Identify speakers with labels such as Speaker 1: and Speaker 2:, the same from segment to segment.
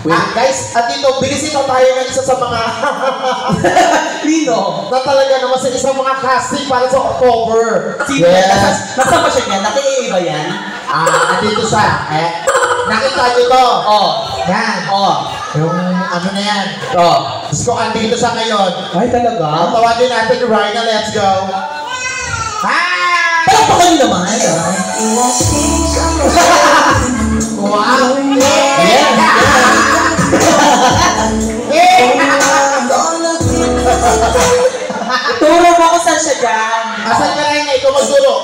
Speaker 1: Guys, at dito, bilisin na tayo ng isa sa mga
Speaker 2: Lino?
Speaker 1: na talaga naman sa isang mga casting para sa October.
Speaker 2: Sino? Yes. Nasaan ba siya yan? Nakiiba yan?
Speaker 1: Andito siya. Nakita nyo to.
Speaker 2: Oh.
Speaker 1: Yan.
Speaker 2: Oh.
Speaker 1: Yung ano na yan.
Speaker 2: Oh.
Speaker 1: Diyos ko, andito siya ngayon.
Speaker 2: Ay, talaga?
Speaker 1: Ang tawagin natin, Rhina, let's go. Hi!
Speaker 2: Palakpakan niyo naman.
Speaker 1: Wow!
Speaker 2: Turo mo kung saan siya dyan.
Speaker 1: Asan ka rin? Ikaw magturo.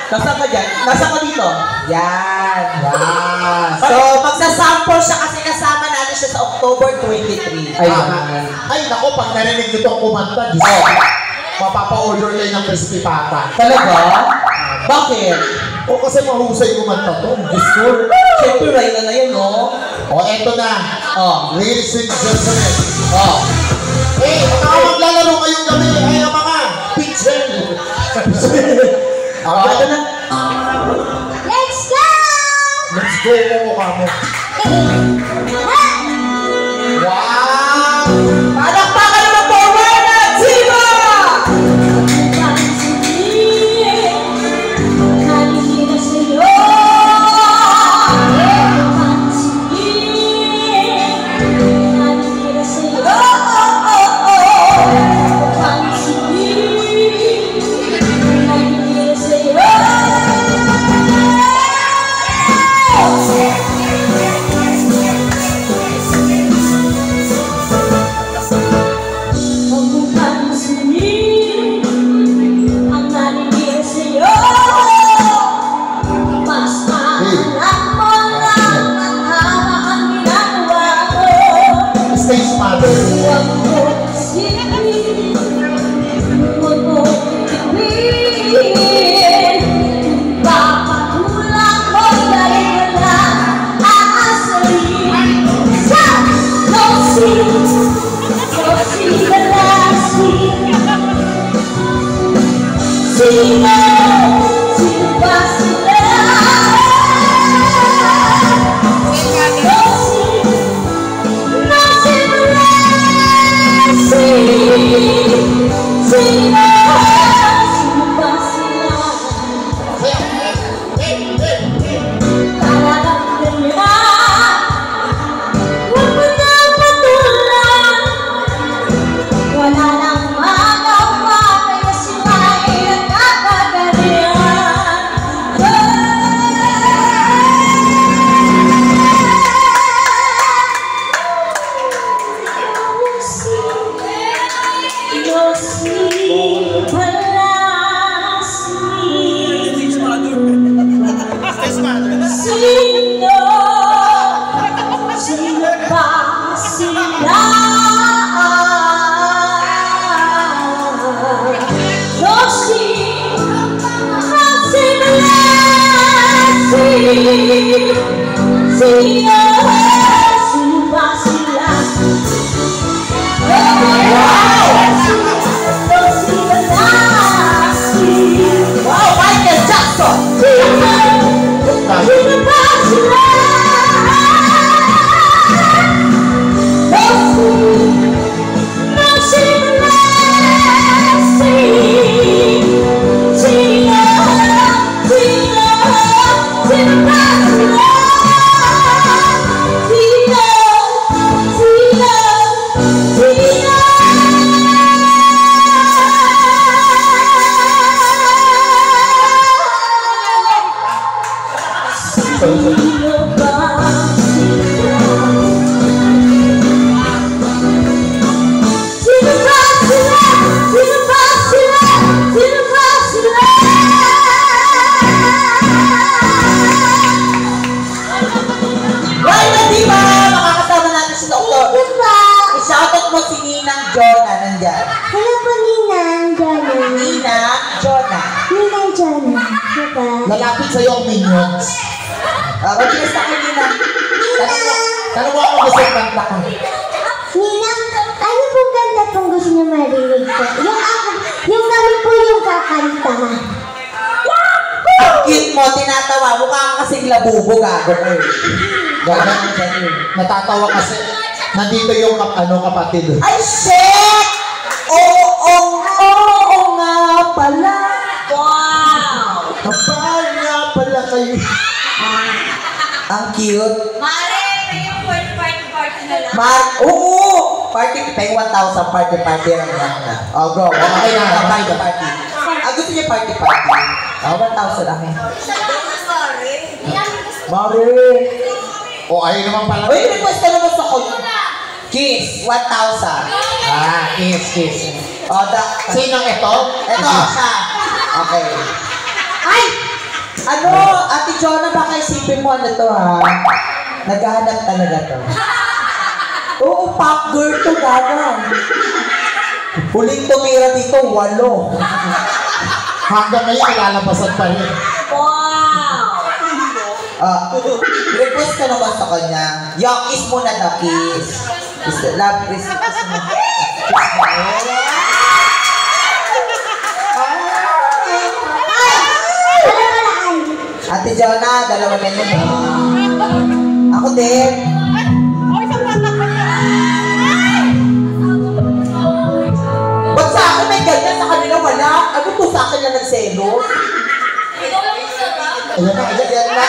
Speaker 2: Nasaan ka dyan? Nasaan ka dito? Yan.
Speaker 1: Yan.
Speaker 2: So, magsasample siya kasi kasama natin siya sa October 23.
Speaker 1: Ay, naku, pag narinig nito ang kumanta, Diyos ko, mapapa-order kayo ng crispy pata.
Speaker 2: Talaga? Bakit?
Speaker 1: O kasi mahusay kumanta to. Diyos ko.
Speaker 2: Siyempre, Rhina na yun, no?
Speaker 1: O, eto na. Ladies and gentlemen. Mga maglalaro ngayong gabi. Ay, ang mga pitcher.
Speaker 2: Ito na.
Speaker 3: Let's go!
Speaker 1: Let's go mo mukha mo. Wow!
Speaker 2: Palakpakan naman po, Rhina Ziva!
Speaker 1: Lalapit sa'yo ang minions.
Speaker 2: Mag-guess ako, Nina.
Speaker 1: Tanong mo ako gusto yung kanta ka.
Speaker 3: Nina, ano pong kanta pong gusto niyo marinig ko? Yung kami po yung kakanta.
Speaker 2: Cute mo, tinatawa. Mukha ka kasing labubo, gago.
Speaker 1: Natatawa kasi. Nandito yung kapatid.
Speaker 2: Ay, shit! Oo nga pala. Wow!
Speaker 1: Kapal nga pala kayo.
Speaker 2: Ang cute.
Speaker 4: Mare, may yung party na lang.
Speaker 2: Oo! Party, pay 1,000 party lang na. Oh, go.
Speaker 1: Okay na.
Speaker 2: Party. Gusto niya party. 1,000 akin.
Speaker 4: Sorry.
Speaker 2: Mare!
Speaker 1: O, ayun naman pala.
Speaker 2: Uy, request ka naman sa ko. Kiss, 1,000.
Speaker 1: Kiss.
Speaker 2: Oh,
Speaker 1: Sinong ito?
Speaker 2: Ito, siya. Okay. Ay! Ano, Ate Jonah, baka isipin mo ano to ha? Naghahanap talaga to. Oo, pop girl to, gaga. Huling tumira dito, 8.
Speaker 1: Hanggang ngayon, ilalabasan pa rin.
Speaker 4: Wow!
Speaker 2: Request ka naman sa kanya. Kiss mo na daw, kiss. Love, kiss mo. Ate Jonah, 2 million. Ako din. Ba't sa akin may ganyan, sa kanila wala? Ano to sa akin na nagselo?
Speaker 4: Ikaw lang yung sarap.
Speaker 2: Ayan na.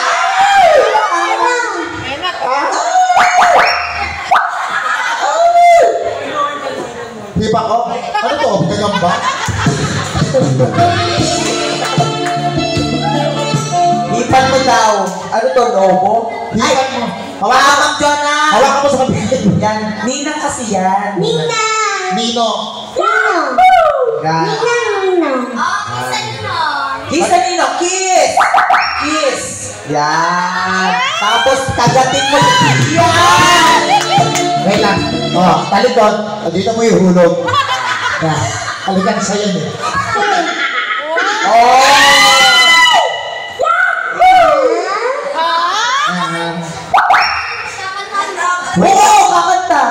Speaker 1: Di ba ko? Ano to? Gagamba?
Speaker 2: Hipan mo daw. Ano to, lobo?
Speaker 1: Hipan mo.
Speaker 2: Hawakan Jonah.
Speaker 1: Hawakan mo sa kapatid.
Speaker 2: Yan, Ninang kasi yan.
Speaker 3: Nina!
Speaker 1: Nino.
Speaker 2: Yan.
Speaker 3: Nina!
Speaker 4: Kisan mo.
Speaker 2: Kiss na Ninong, kiss! Kiss! Yan. Tapos kagatin mo. Yan!
Speaker 1: Wait lang. O, talikod. Dito mo yung hulog. Yan. Alikan sa'yo niya.
Speaker 2: Oh! Oo, kakanta.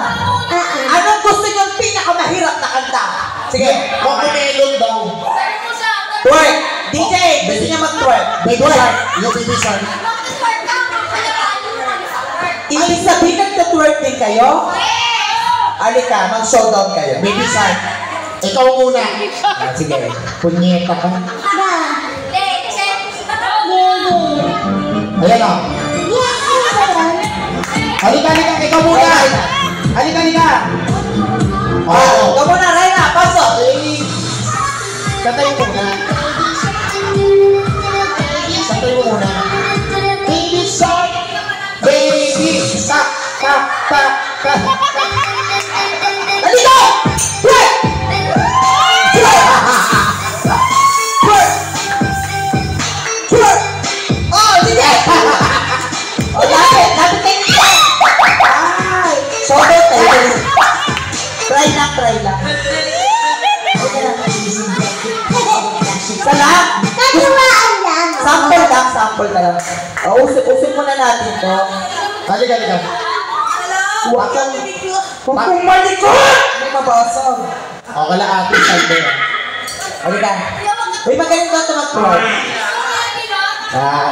Speaker 2: Anong gusto niyong pinakamahirap na kanta? Sige.
Speaker 1: Cocomelon daw.
Speaker 4: Sabi mo siya.
Speaker 2: Twerk! DJ, gusto niya mag-twerk.
Speaker 1: Baby shark. Yung baby shark.
Speaker 4: Mag-twerk ka. Magkakalaan mo lang sa twerk.
Speaker 2: Ibig sabihin nagka-twerk din kayo? Alika, mag-showdown kayo.
Speaker 1: Baby shark. Ikaw muna.
Speaker 2: Sige.
Speaker 1: Punyeta ka.
Speaker 3: Ba!
Speaker 4: Check.
Speaker 3: Baby!
Speaker 1: Ayan o.
Speaker 3: Yes! Ano ba yan?
Speaker 1: Halika. Ikaw muna. Halika. Oo.
Speaker 2: Ikaw muna, Reyna. Pasok.
Speaker 1: Kantay mo muna. Kantay mo muna. Baby shark. Baby shark. Ka.
Speaker 2: Dito! Twerk! Twerk! Oh, sige! Oh, lapit kayo. Ay! Showdown tayo. Try lang. Sana?
Speaker 3: Natuwaan lang!
Speaker 2: Sample ka lang. Usip muna natin to.
Speaker 1: Halika.
Speaker 2: Huwag kang malikot! May mabasag.
Speaker 1: O, kala ate side yan.
Speaker 2: Halika. Uy, magaling ba ito mag-twerk? Ah.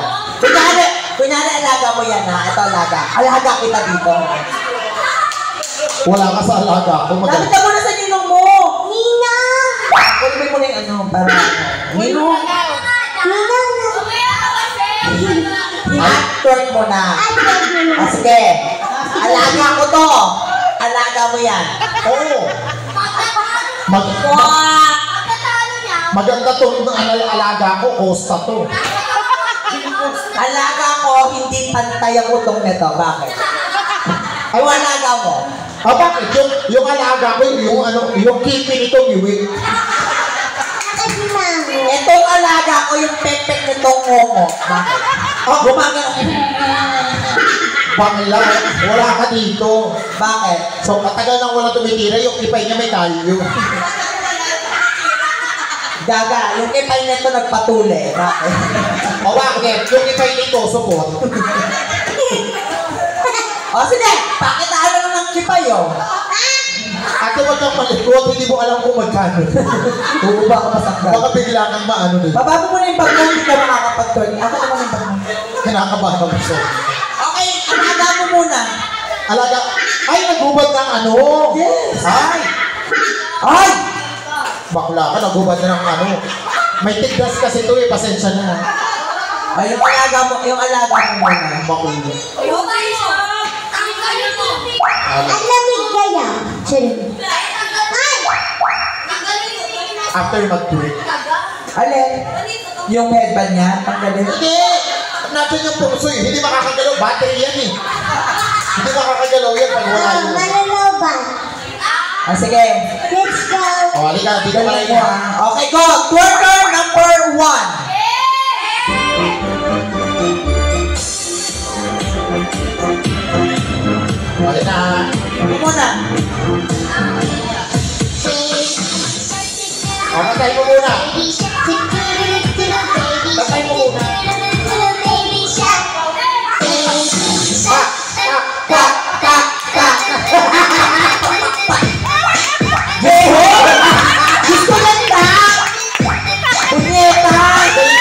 Speaker 2: Kunyari, alaga mo yan ha. Ito alaga. Alaga kita dito.
Speaker 1: Wala ka sa alaga.
Speaker 2: Lapit ka muna sa ninong mo.
Speaker 3: Nina!
Speaker 2: Kunin mo na yung ano, para ninong. Twerk mo na. Sige. Alaga ko to. Alaga mo yan.
Speaker 1: Oo. Maganda to ng alaga ko. Costa to.
Speaker 2: Alaga ko, hindi pantay ang utong nito. Bakit? Ay, alaga mo.
Speaker 1: Bakit? Yung alaga ko, yung kipi nitong iwi.
Speaker 2: Itong alaga ko, yung pepek nitong momo. Bakit? Gumagano.
Speaker 1: Bangla, wala ka dito.
Speaker 2: Bakit?
Speaker 1: So, katagal nang wala tumitira, yung ipay niya may kalyo.
Speaker 2: Gaga, yung ipay nito nagpatuli. Bakit?
Speaker 1: O bakit? Yung ipay nito, support.
Speaker 2: O sige, pakitaan na lang ng kipay oh.
Speaker 1: Ate, wag kang malikot, hindi mo alam kung magkano.
Speaker 2: Uuba ka masakda.
Speaker 1: Baka bigla kang maano din.
Speaker 2: Bababa mo na yung bag mo, hindi ka makakapag-turn. Ako naman yung bag mo.
Speaker 1: Kinakabahan ako siya.
Speaker 2: Okay, alaga mo muna.
Speaker 1: Alaga. Ay, nagubad ng ano?
Speaker 2: Yes.
Speaker 1: Ay!
Speaker 2: Ay!
Speaker 1: Bakla ka, nagubad na ng ano. May tigdas kasi ito eh, pasensya na.
Speaker 2: Ay, yung alaga mo muna.
Speaker 1: Bakla.
Speaker 4: Ayun tayo. Ang kayo mo.
Speaker 3: Ang lamig kaya. Sorry. Ay!
Speaker 1: After mag-tweet.
Speaker 2: Alin? Yung headband niya, tanggalin.
Speaker 1: Hindi! Natin yung puso eh. Hindi makakagalaw. Battery yan eh. Hindi makakagalaw yan pag wala yun.
Speaker 3: Malalaban.
Speaker 2: Sige.
Speaker 3: Let's go.
Speaker 1: O, halika. Dito ka
Speaker 2: Galing
Speaker 1: rin
Speaker 2: mo,
Speaker 1: ha.
Speaker 2: Okay, go. Twerker number 1.
Speaker 1: Wala na.
Speaker 2: Ito muna.
Speaker 1: O, matay mo muna. Matay mo muna.
Speaker 2: Gusto ganda! Punyeta!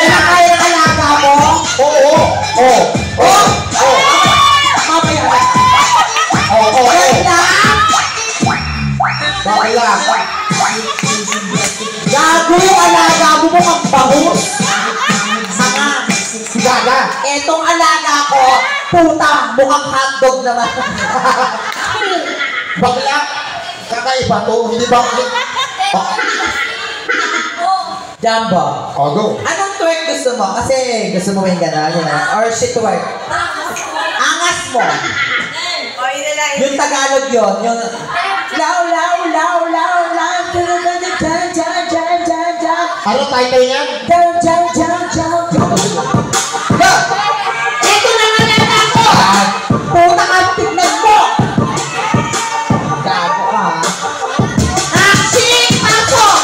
Speaker 2: Kaya ng alaga mo?
Speaker 1: Oo. Oo. Oo. Oo.
Speaker 2: Mamaya.
Speaker 1: Oo. Oo.
Speaker 2: Ganda!
Speaker 1: Bakla.
Speaker 2: Gago yung alaga mo mukhang bangus. Sanga.
Speaker 1: Gaga.
Speaker 2: Etong alaga ko, puta, mukhang hotdog naman.
Speaker 1: Bakla. Kakaiba to. Hindi ba?
Speaker 2: Jumbo.
Speaker 1: O, go.
Speaker 2: Anong twerk gusto mo? Kasi gusto mo yung gano'n, yun na. Or shit twerk. Angas mo. Yung Tagalog yun. Yung law, law, law, law, law, jan, jan, jan, jan, jan.
Speaker 1: Ano title niyan?
Speaker 2: Jan, jan, jan, jan, jan.
Speaker 1: Go!
Speaker 2: Ito naman ang ako! Puta ka, tignan mo! Gago ka, ha? Action! Pasok!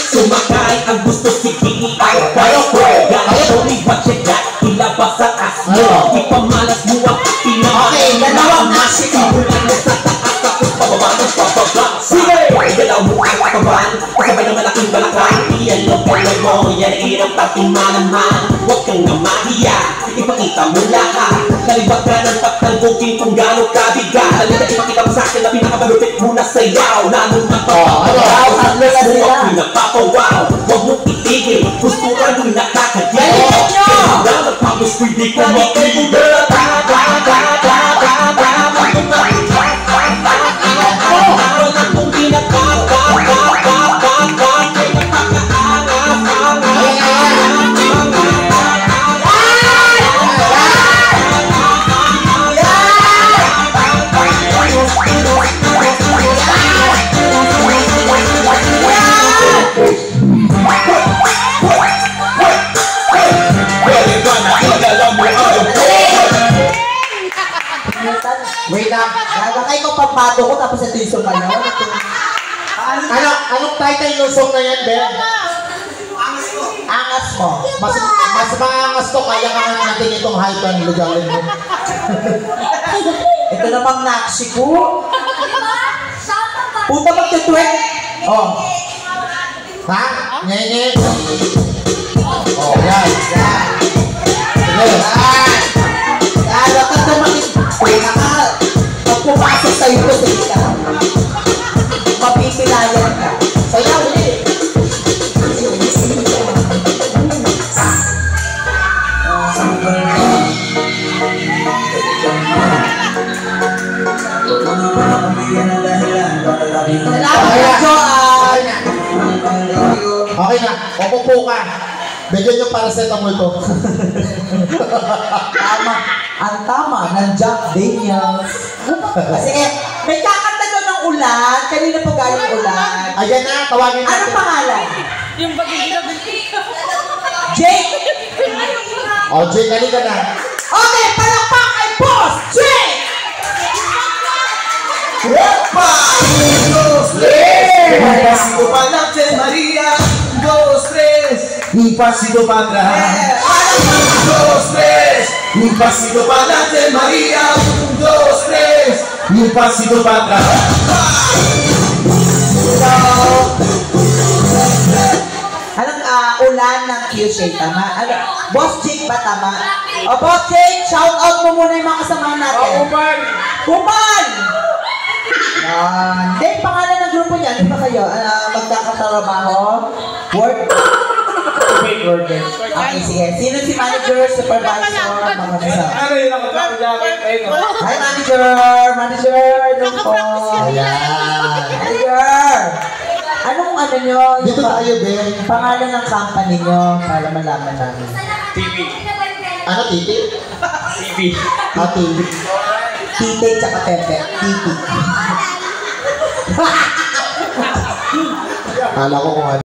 Speaker 5: Sumakay ang gusto sige ang kayo ko. Ganito ni Bachegat, ilabas ang asmo. Ipamalas mo ang pinamalas.
Speaker 2: Okay, dalawang action.
Speaker 5: Simulan mo sa taas, tapos pababa ng pababa. Sige! Galaw mo ang katawan, kasabay ng malaking balakang. Iyan ang kalay mo, yan ay irang patimanaman. Huwag kang namahiya, ipakita mo lahat. Kalibag ka ng pagtalbogin kung gano'ng kabigat. Halika ipakita mo sa'kin na pinakamalupit mo na sayaw. Lalong magpapagaw, buwag pinapapawaw. Huwag mong itigil, gusturan mo'y nakakagil. Kaya lang nagpapos ko'y di ko makigil. Walang kong
Speaker 1: Wait lang.
Speaker 2: Nagakay ko pagpato ko tapos ito yung sumayaw.
Speaker 1: Anong title yung song na yan, Ben?
Speaker 2: Angas mo.
Speaker 1: Mas maangas to, kaya ka nga natin itong hype ang lugalin mo.
Speaker 2: Ito namang naksi ko.
Speaker 4: Diba?
Speaker 2: Puta magtitwerk. Oh.
Speaker 1: Ha? Nye-nye. Oh, yan. Yan. Sige.
Speaker 2: Lalo ka tumakit. Puta ka. Pag pumasok sa'yo ko, sige ka. Mapipilayan ka. Sayaw, hindi. Salamat, Joan!
Speaker 1: Okay na. Opo ka. Bigyan yung paracetamol to.
Speaker 2: Tama. Ang tama ng Jack Daniels. Sige, may kakanta doon ng ulan. Kanina po galing ulan.
Speaker 1: Ayan na, tawagin natin.
Speaker 2: Anong pangalan?
Speaker 4: Yung bagay
Speaker 2: Jake!
Speaker 1: Oh, Jake, halika na.
Speaker 2: Okay, palakpak kay Boss Jake!
Speaker 6: Pasito pa natin, Maria. 2, 3. Un pasito para atrás. 2, 3. Un pasito pa natin, Maria. 1, 2, 3. Un pasito para atrás.
Speaker 2: Anong ulan ng Q-shape, tama? Ano, Boss Jake ba tama? O, Bossing, shout out mo muna yung mga kasama natin. Kuman! Yan. Hindi, pangalan ng grupo niya. Ano ba kayo? Magkakatrabaho? Work? Okay, sige. Sino si manager, supervisor, mga kasama? Hi, manager! Manager! Doon po.
Speaker 1: Ayan.
Speaker 2: Manager! Anong ano nyo?
Speaker 1: Dito tayo, Ben.
Speaker 2: Pangalan ng company nyo para malaman namin.
Speaker 1: Ano, Titi? Ah, Titi.
Speaker 2: Tite tsaka Pepe. Titi.
Speaker 1: Kala ko kung ano.